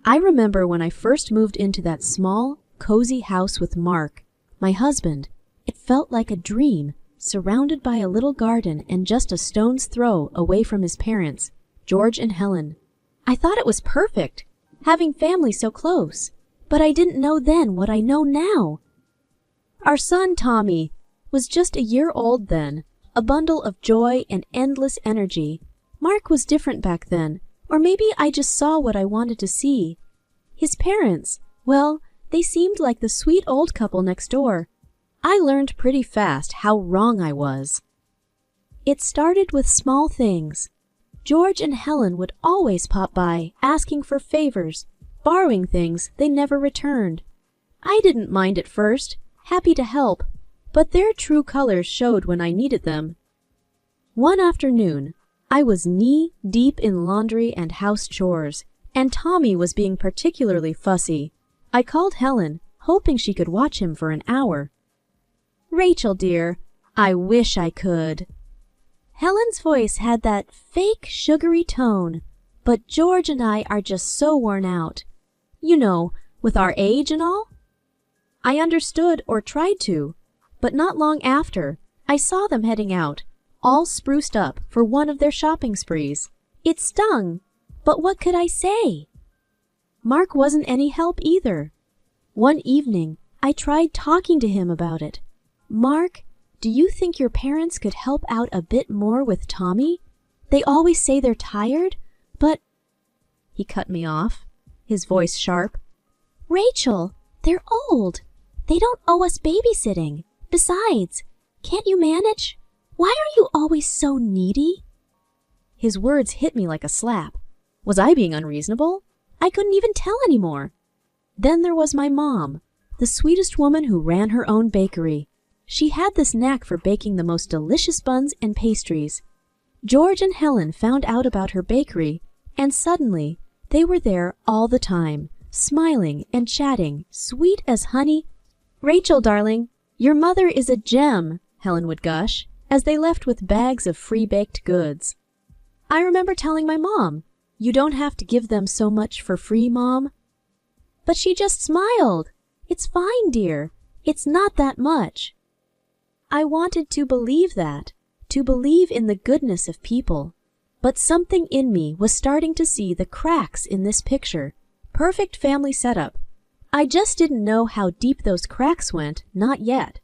I remember when I first moved into that small, cozy house with Mark, my husband. It felt like a dream, surrounded by a little garden and just a stone's throw away from his parents, George and Helen. I thought it was perfect, having family so close, but I didn't know then what I know now. Our son, Tommy, was just a year old then, a bundle of joy and endless energy. Mark was different back then, or maybe I just saw what I wanted to see. His parents, well, they seemed like the sweet old couple next door. I learned pretty fast how wrong I was. It started with small things. George and Helen would always pop by, asking for favors, borrowing things they never returned. I didn't mind at first, happy to help, but their true colors showed when I needed them. One afternoon, I was knee-deep in laundry and house chores, and Tommy was being particularly fussy. I called Helen, hoping she could watch him for an hour. "Rachel, dear, I wish I could." Helen's voice had that fake sugary tone, but George and I are just so worn out. You know, with our age and all. I understood or tried to, but not long after, I saw them heading out, all spruced up for one of their shopping sprees. It stung, but what could I say? Mark wasn't any help either. One evening, I tried talking to him about it. "Mark, do you think your parents could help out a bit more with Tommy? They always say they're tired, but—" He cut me off, his voice sharp. "Rachel, they're old. They don't owe us babysitting. Besides, can't you manage? Why are you always so needy?" His words hit me like a slap. Was I being unreasonable? I couldn't even tell anymore. Then there was my mom, the sweetest woman who ran her own bakery. She had this knack for baking the most delicious buns and pastries. George and Helen found out about her bakery, and suddenly they were there all the time, smiling and chatting, sweet as honey. "Rachel, darling, your mother is a gem," Helen would gush, as they left with bags of free-baked goods. I remember telling my mom, "You don't have to give them so much for free, Mom." But she just smiled. "It's fine, dear. It's not that much." I wanted to believe that, to believe in the goodness of people. But something in me was starting to see the cracks in this picture. Perfect family setup. I just didn't know how deep those cracks went, not yet.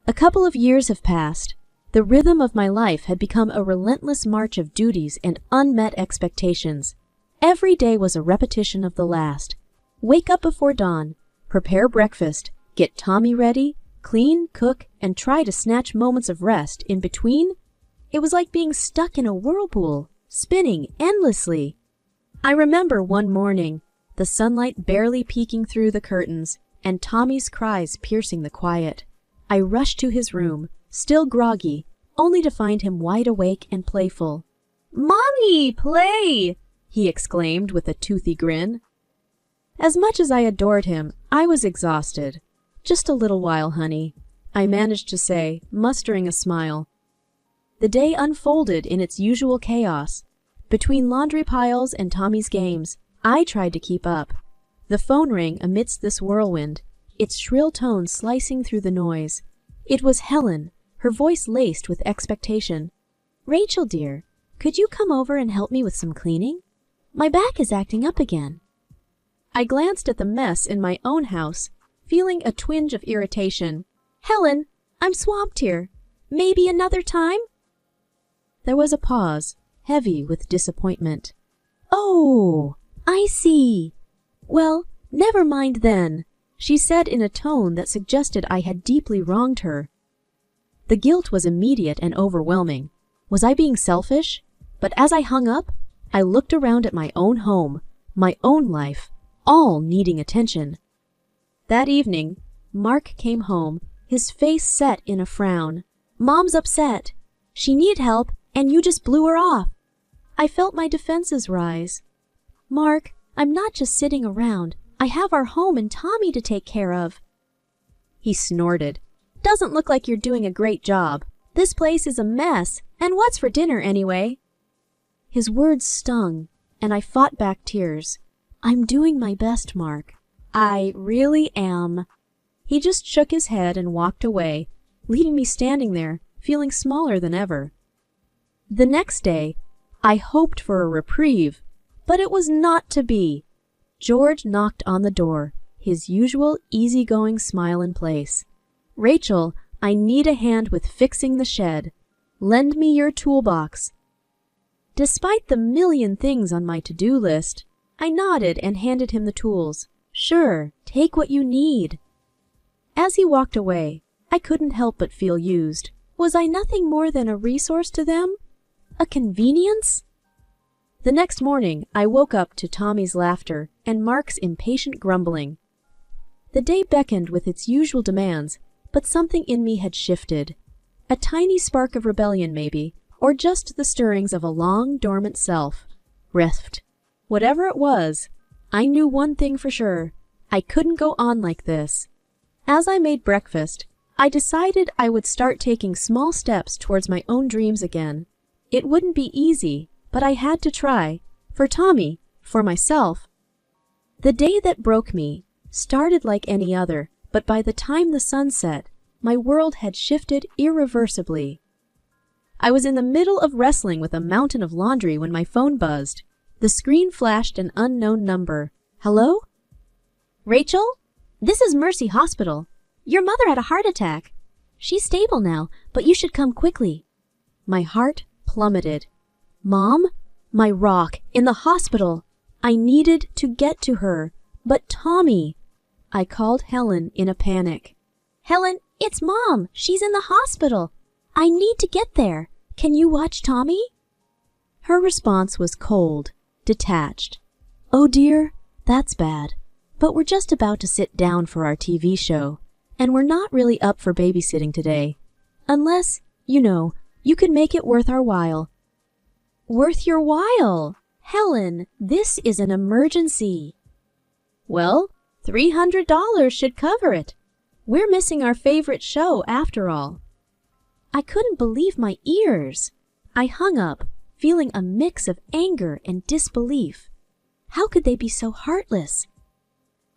A couple of years have passed. The rhythm of my life had become a relentless march of duties and unmet expectations. Every day was a repetition of the last. Wake up before dawn, prepare breakfast, get Tommy ready, clean, cook, and try to snatch moments of rest in between. It was like being stuck in a whirlpool, spinning endlessly. I remember one morning, the sunlight barely peeking through the curtains, and Tommy's cries piercing the quiet. I rushed to his room, still groggy, only to find him wide awake and playful. "Mommy, play!" he exclaimed with a toothy grin. As much as I adored him, I was exhausted. "Just a little while, honey," I managed to say, mustering a smile. The day unfolded in its usual chaos. Between laundry piles and Tommy's games, I tried to keep up. The phone rang amidst this whirlwind, its shrill tones slicing through the noise. It was Helen, her voice laced with expectation. "Rachel, dear, could you come over and help me with some cleaning? My back is acting up again." I glanced at the mess in my own house, feeling a twinge of irritation. "Helen, I'm swamped here. Maybe another time?" There was a pause, heavy with disappointment. "Oh, I see. Well, never mind then," she said in a tone that suggested I had deeply wronged her. The guilt was immediate and overwhelming. Was I being selfish? But as I hung up, I looked around at my own home, my own life, all needing attention. That evening, Mark came home, his face set in a frown. "Mom's upset. She needed help, and you just blew her off." I felt my defenses rise. "Mark, I'm not just sitting around. I have our home and Tommy to take care of." He snorted. "Doesn't look like you're doing a great job. This place is a mess, and what's for dinner anyway?" His words stung, and I fought back tears. I'm doing my best, Mark. I really am. He just shook his head and walked away, leaving me standing there, feeling smaller than ever. The next day, I hoped for a reprieve, but it was not to be. George knocked on the door, his usual easygoing smile in place. "Rachel, I need a hand with fixing the shed. Lend me your toolbox." Despite the million things on my to-do list, I nodded and handed him the tools. "Sure, take what you need." As he walked away, I couldn't help but feel used. Was I nothing more than a resource to them? A convenience? The next morning, I woke up to Tommy's laughter and Mark's impatient grumbling. The day beckoned with its usual demands, but something in me had shifted. A tiny spark of rebellion, maybe, or just the stirrings of a long, dormant self. Rift. Whatever it was, I knew one thing for sure. I couldn't go on like this. As I made breakfast, I decided I would start taking small steps towards my own dreams again. It wouldn't be easy, but I had to try. For Tommy, for myself. The day that broke me started like any other, but by the time the sun set, my world had shifted irreversibly. I was in the middle of wrestling with a mountain of laundry when my phone buzzed. The screen flashed an unknown number. "Hello? Rachel? This is Mercy Hospital. Your mother had a heart attack. She's stable now, but you should come quickly." My heart plummeted. Mom? My rock, in the hospital. I needed to get to her. But Tommy. I called Helen in a panic. "Helen, it's Mom. She's in the hospital. I need to get there. Can you watch Tommy?" Her response was cold, detached. "Oh dear, that's bad. But we're just about to sit down for our TV show, and we're not really up for babysitting today. Unless, you could make it worth our while." "Worth your while? Helen, this is an emergency." "Well, $300 should cover it. We're missing our favorite show after all." I couldn't believe my ears. I hung up, feeling a mix of anger and disbelief. How could they be so heartless?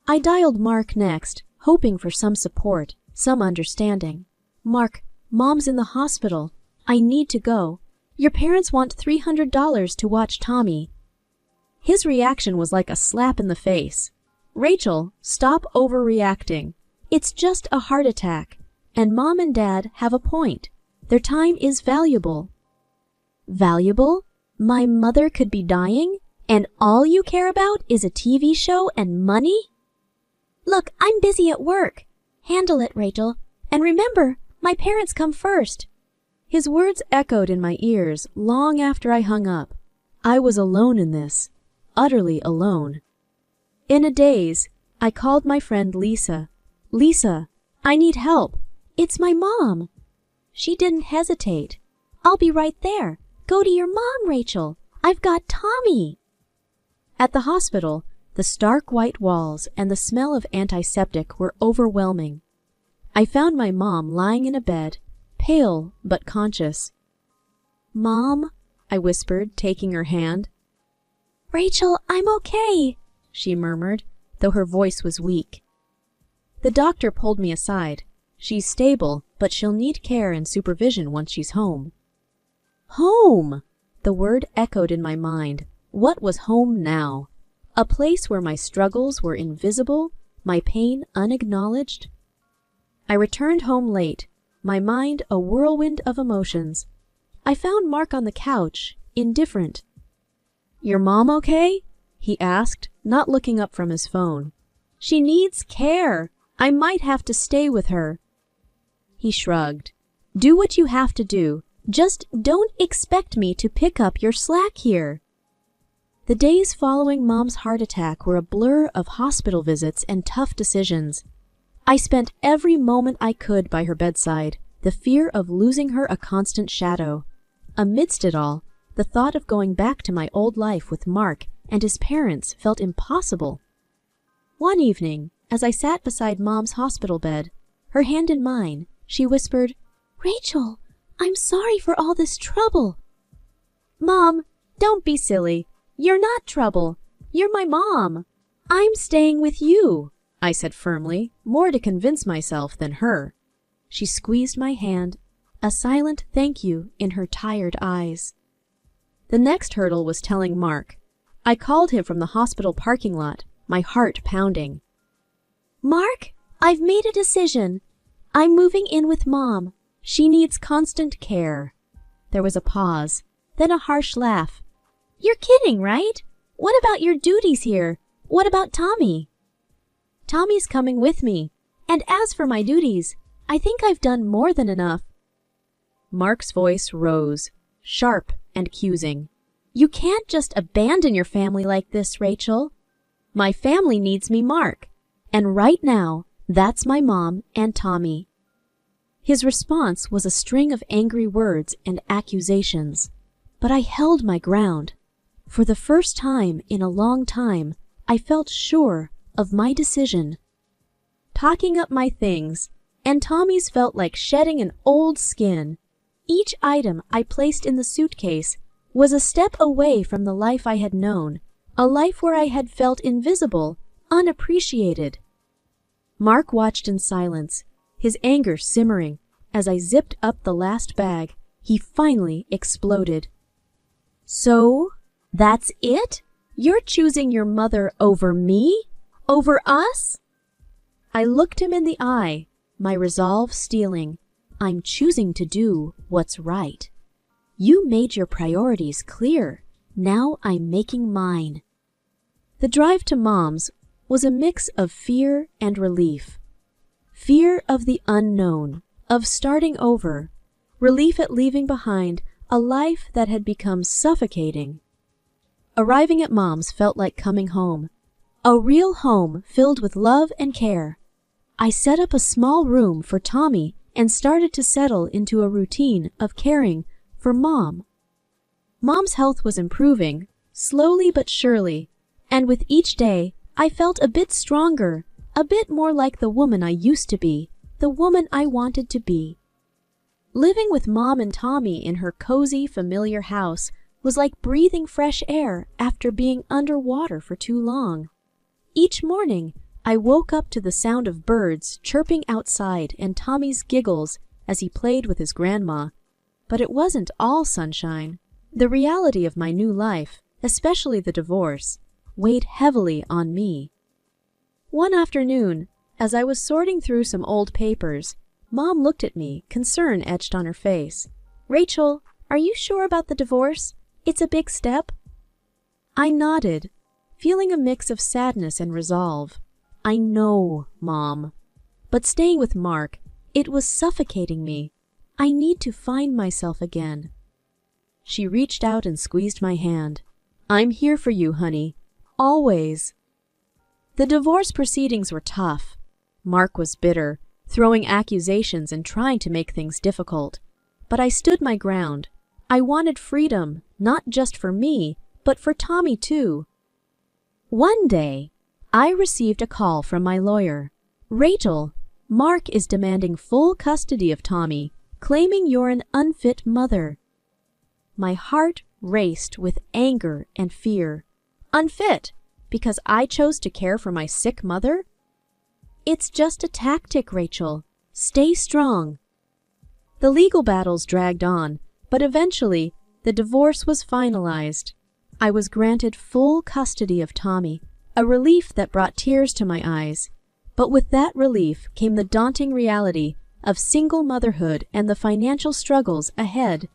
I dialed Mark next, hoping for some support, some understanding. "Mark, Mom's in the hospital. I need to go. Your parents want $300 to watch Tommy." His reaction was like a slap in the face. "Rachel, stop overreacting. It's just a heart attack, and Mom and Dad have a point. Their time is valuable." Valuable? My mother could be dying, and all you care about is a TV show and money? "Look, I'm busy at work. Handle it, Rachel. And remember, my parents come first." His words echoed in my ears long after I hung up. I was alone in this, utterly alone. In a daze, I called my friend Lisa. "Lisa, I need help. It's my mom." She didn't hesitate. "I'll be right there. Go to your mom, Rachel. I've got Tommy." At the hospital, the stark white walls and the smell of antiseptic were overwhelming. I found my mom lying in a bed, pale but conscious. "Mom," I whispered, taking her hand. "Rachel, I'm okay," she murmured, though her voice was weak. The doctor pulled me aside. "She's stable, but she'll need care and supervision once she's home." Home! The word echoed in my mind. What was home now? A place where my struggles were invisible, my pain unacknowledged? I returned home late, my mind a whirlwind of emotions. I found Mark on the couch, indifferent. "Your mom okay?" he asked, not looking up from his phone. "She needs care. I might have to stay with her." He shrugged. "Do what you have to do. Just don't expect me to pick up your slack here." The days following Mom's heart attack were a blur of hospital visits and tough decisions. I spent every moment I could by her bedside, the fear of losing her a constant shadow. Amidst it all, the thought of going back to my old life with Mark and his parents felt impossible. One evening, as I sat beside Mom's hospital bed, her hand in mine, she whispered, "Rachel, I'm sorry for all this trouble." "Mom, don't be silly. You're not trouble. You're my mom." I'm staying with you, I said firmly, more to convince myself than her. She squeezed my hand, a silent thank you in her tired eyes. The next hurdle was telling Mark. I called him from the hospital parking lot, my heart pounding. Mark, I've made a decision. I'm moving in with Mom. She needs constant care. There was a pause, then a harsh laugh. You're kidding, right? What about your duties here? What about Tommy? Tommy's coming with me, and as for my duties, I think I've done more than enough. Mark's voice rose, sharp and accusing. You can't just abandon your family like this, Rachel. My family needs me, Mark, and right now, that's my mom and Tommy. His response was a string of angry words and accusations, but I held my ground. For the first time in a long time, I felt sure of my decision. Packing up my things, and Tommy's felt like shedding an old skin. Each item I placed in the suitcase was a step away from the life I had known, a life where I had felt invisible, unappreciated. Mark watched in silence, his anger simmering. As I zipped up the last bag, he finally exploded. So, that's it? You're choosing your mother over me? Over us? I looked him in the eye, my resolve steeling. I'm choosing to do what's right. You made your priorities clear. Now I'm making mine. The drive to Mom's was a mix of fear and relief. Fear of the unknown, of starting over. Relief at leaving behind a life that had become suffocating. Arriving at Mom's felt like coming home. A real home filled with love and care. I set up a small room for Tommy and started to settle into a routine of caring for Mom. Mom's health was improving, slowly but surely, and with each day I felt a bit stronger, a bit more like the woman I used to be, the woman I wanted to be. Living with Mom and Tommy in her cozy, familiar house was like breathing fresh air after being underwater for too long. Each morning, I woke up to the sound of birds chirping outside and Tommy's giggles as he played with his grandma. But it wasn't all sunshine. The reality of my new life, especially the divorce, weighed heavily on me. One afternoon, as I was sorting through some old papers, Mom looked at me, concern etched on her face. Rachel, are you sure about the divorce? It's a big step. I nodded, feeling a mix of sadness and resolve. I know, Mom. But staying with Mark, it was suffocating me. I need to find myself again. She reached out and squeezed my hand. I'm here for you, honey. Always. The divorce proceedings were tough. Mark was bitter, throwing accusations and trying to make things difficult. But I stood my ground. I wanted freedom, not just for me, but for Tommy too. One day, I received a call from my lawyer. Rachel, Mark is demanding full custody of Tommy, claiming you're an unfit mother. My heart raced with anger and fear. Unfit? Because I chose to care for my sick mother? It's just a tactic, Rachel. Stay strong. The legal battles dragged on, but eventually the divorce was finalized. I was granted full custody of Tommy, a relief that brought tears to my eyes. But with that relief came the daunting reality of single motherhood and the financial struggles ahead.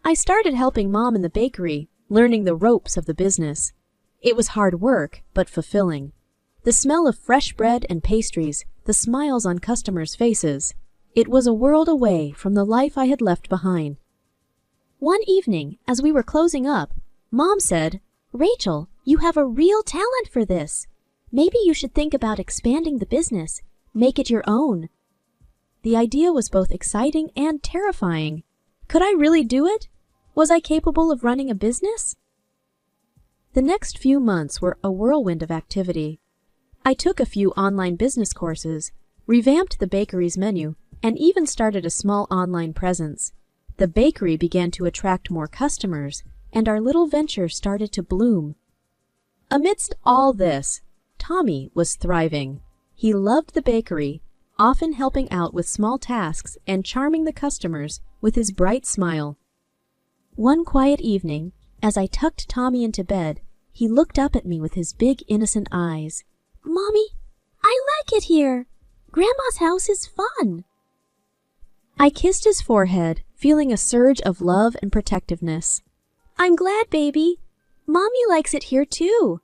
I started helping Mom in the bakery, learning the ropes of the business. It was hard work, but fulfilling. The smell of fresh bread and pastries, the smiles on customers' faces. It was a world away from the life I had left behind. One evening, as we were closing up, Mom said, Rachel, you have a real talent for this. Maybe you should think about expanding the business, make it your own. The idea was both exciting and terrifying. Could I really do it? Was I capable of running a business? The next few months were a whirlwind of activity. I took a few online business courses, revamped the bakery's menu, and even started a small online presence. The bakery began to attract more customers, and our little venture started to bloom. Amidst all this, Tommy was thriving. He loved the bakery, often helping out with small tasks and charming the customers with his bright smile. One quiet evening, as I tucked Tommy into bed, he looked up at me with his big innocent eyes. "Mommy, I like it here. Grandma's house is fun." I kissed his forehead, feeling a surge of love and protectiveness. "I'm glad, baby. Mommy likes it here too."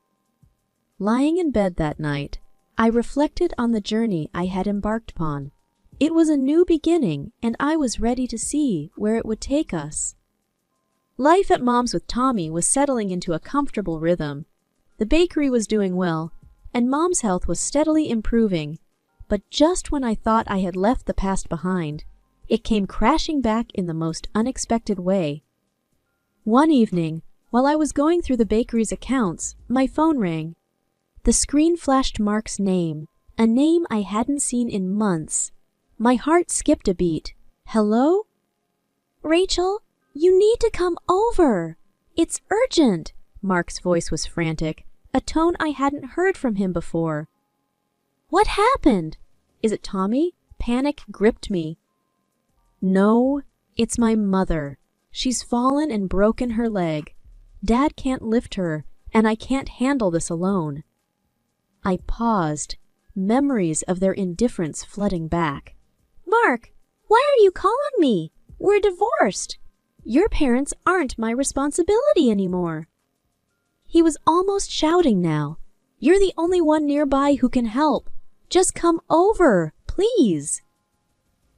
Lying in bed that night, I reflected on the journey I had embarked upon. It was a new beginning, and I was ready to see where it would take us. Life at Mom's with Tommy was settling into a comfortable rhythm. The bakery was doing well, and Mom's health was steadily improving. But just when I thought I had left the past behind, it came crashing back in the most unexpected way. One evening, while I was going through the bakery's accounts, my phone rang. The screen flashed Mark's name, a name I hadn't seen in months. My heart skipped a beat. "Hello?" "Rachel, you need to come over. It's urgent." Mark's voice was frantic, a tone I hadn't heard from him before. "What happened? Is it Tommy?" Panic gripped me. "No, it's my mother. She's fallen and broken her leg. Dad can't lift her, and I can't handle this alone." I paused, memories of their indifference flooding back. "Mark, why are you calling me? We're divorced. Your parents aren't my responsibility anymore." He was almost shouting now. "You're the only one nearby who can help. Just come over, please."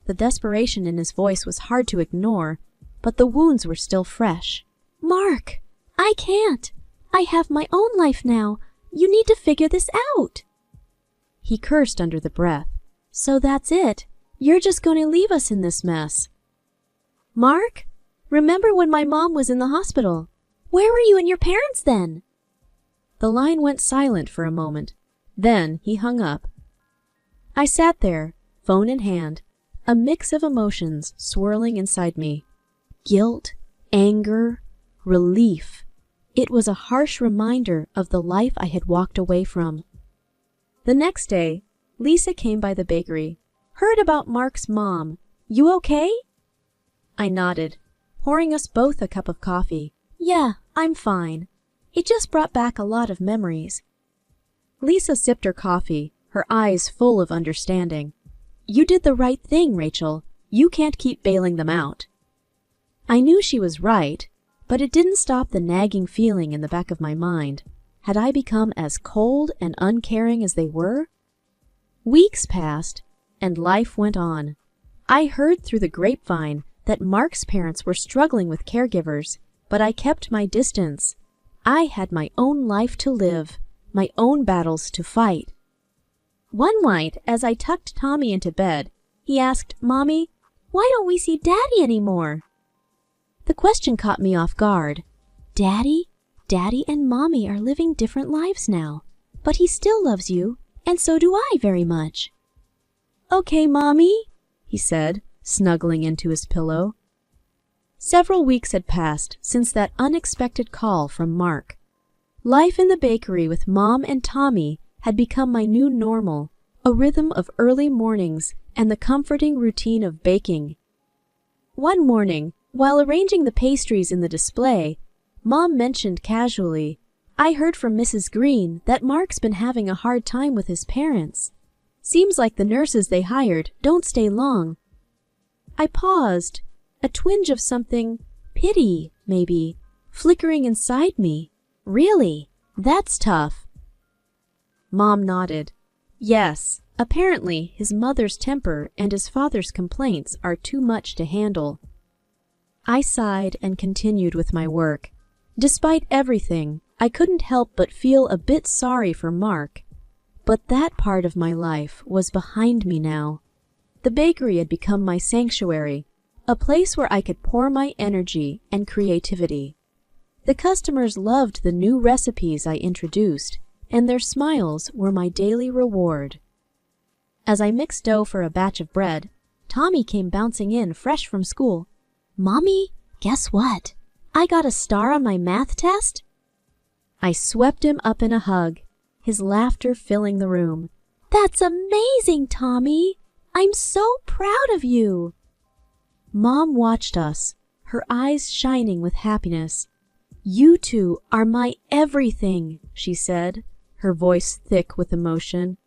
The desperation in his voice was hard to ignore, but the wounds were still fresh. "Mark, I can't. I have my own life now. You need to figure this out." He cursed under the breath. "So that's it? You're just going to leave us in this mess?" "Mark, remember when my mom was in the hospital? Where were you and your parents then?" The line went silent for a moment. Then he hung up. I sat there, phone in hand, a mix of emotions swirling inside me. Guilt, anger, relief. It was a harsh reminder of the life I had walked away from. The next day, Lisa came by the bakery. "Heard about Mark's mom. You okay?" I nodded, pouring us both a cup of coffee. "Yeah, I'm fine. It just brought back a lot of memories." Lisa sipped her coffee, her eyes full of understanding. "You did the right thing, Rachel. You can't keep bailing them out." I knew she was right, but it didn't stop the nagging feeling in the back of my mind. Had I become as cold and uncaring as they were? Weeks passed, and life went on. I heard through the grapevine that Mark's parents were struggling with caregivers, but I kept my distance. I had my own life to live, my own battles to fight. One night, as I tucked Tommy into bed, he asked, "Mommy, why don't we see Daddy anymore?" The question caught me off guard. Daddy and Mommy are living different lives now, but he still loves you, and so do I very much. "Okay, Mommy," he said, snuggling into his pillow. Several weeks had passed since that unexpected call from Mark. Life in the bakery with Mom and Tommy had become my new normal, a rhythm of early mornings and the comforting routine of baking. One morning, while arranging the pastries in the display, Mom mentioned casually, "I heard from Mrs. Green that Mark's been having a hard time with his parents. Seems like the nurses they hired don't stay long." I paused, a twinge of something, pity, maybe, flickering inside me. "Really? That's tough." Mom nodded. "Yes, apparently his mother's temper and his father's complaints are too much to handle." I sighed and continued with my work. Despite everything, I couldn't help but feel a bit sorry for Mark. But that part of my life was behind me now. The bakery had become my sanctuary, a place where I could pour my energy and creativity. The customers loved the new recipes I introduced, and their smiles were my daily reward. As I mixed dough for a batch of bread, Tommy came bouncing in fresh from school. "Mommy, guess what? I got a star on my math test." I swept him up in a hug. his laughter filling the room. "That's amazing, Tommy! I'm so proud of you!" Mom watched us, her eyes shining with happiness. "You two are my everything," she said, her voice thick with emotion.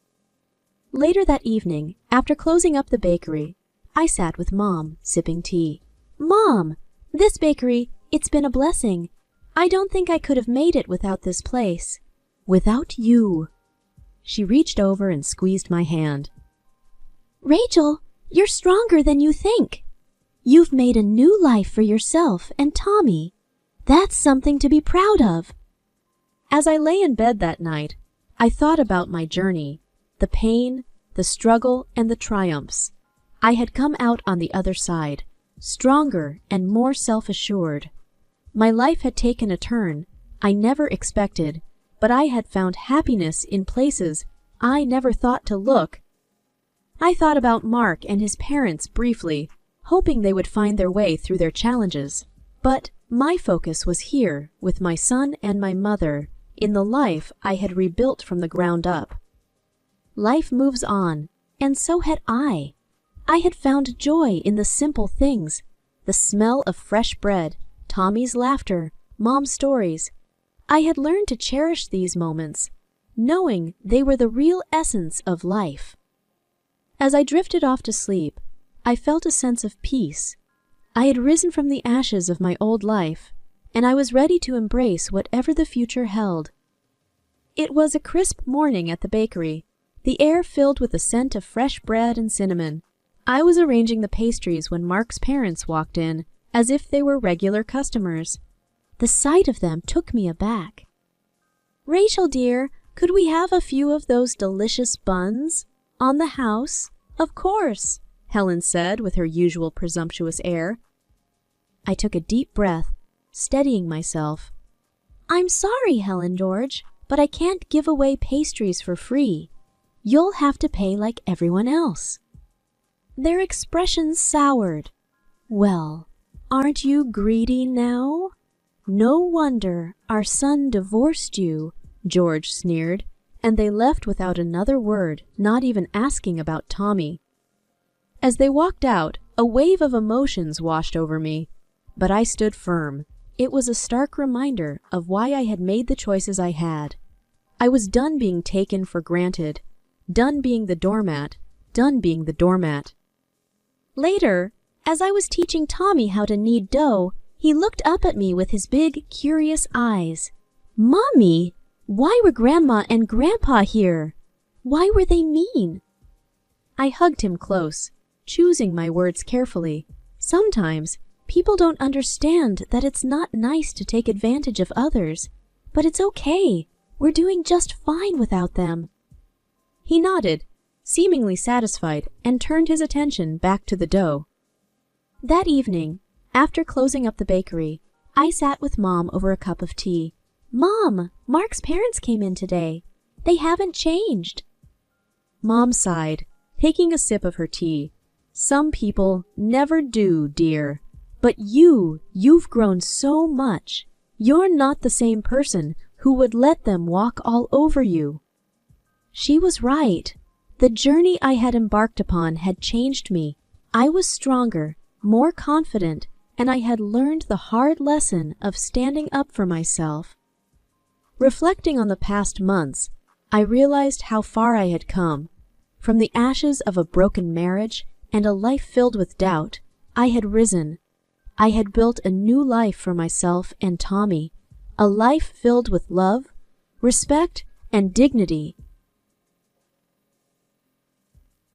Later that evening, after closing up the bakery, I sat with Mom, sipping tea. "Mom, this bakery, it's been a blessing. I don't think I could have made it without this place. Without you." She reached over and squeezed my hand. "Rachel, you're stronger than you think. You've made a new life for yourself and Tommy. That's something to be proud of." As I lay in bed that night, I thought about my journey, the pain, the struggle, and the triumphs. I had come out on the other side, stronger and more self-assured. My life had taken a turn I never expected, but I had found happiness in places I never thought to look. I thought about Mark and his parents briefly, hoping they would find their way through their challenges. But my focus was here, with my son and my mother, in the life I had rebuilt from the ground up. Life moves on, and so had I. I had found joy in the simple things, the smell of fresh bread, Tommy's laughter, Mom's stories. I had learned to cherish these moments, knowing they were the real essence of life. As I drifted off to sleep, I felt a sense of peace. I had risen from the ashes of my old life, and I was ready to embrace whatever the future held. It was a crisp morning at the bakery, the air filled with the scent of fresh bread and cinnamon. I was arranging the pastries when Mark's parents walked in, as if they were regular customers. The sight of them took me aback. "Rachel, dear, could we have a few of those delicious buns? On the house?" "Of course," Helen said with her usual presumptuous air. I took a deep breath, steadying myself. "I'm sorry, Helen George, but I can't give away pastries for free. You'll have to pay like everyone else." Their expressions soured. "Well, aren't you greedy now? No wonder our son divorced you," George sneered, and they left without another word, not even asking about Tommy. As they walked out, a wave of emotions washed over me, but I stood firm. It was a stark reminder of why I had made the choices I had. I was done being taken for granted, done being the doormat, done being the doormat. Later, as I was teaching Tommy how to knead dough, he looked up at me with his big, curious eyes. "Mommy, why were Grandma and Grandpa here? Why were they mean?" I hugged him close, choosing my words carefully. Sometimes people don't understand that it's not nice to take advantage of others, but it's okay. We're doing just fine without them. He nodded, seemingly satisfied, and turned his attention back to the dough. That evening, after closing up the bakery, I sat with Mom over a cup of tea. "Mom, Mark's parents came in today. They haven't changed." Mom sighed, taking a sip of her tea. "Some people never do, dear. But you've grown so much. You're not the same person who would let them walk all over you." She was right. The journey I had embarked upon had changed me. I was stronger, more confident, and I had learned the hard lesson of standing up for myself. Reflecting on the past months, I realized how far I had come. From the ashes of a broken marriage and a life filled with doubt, I had risen. I had built a new life for myself and Tommy, a life filled with love, respect, and dignity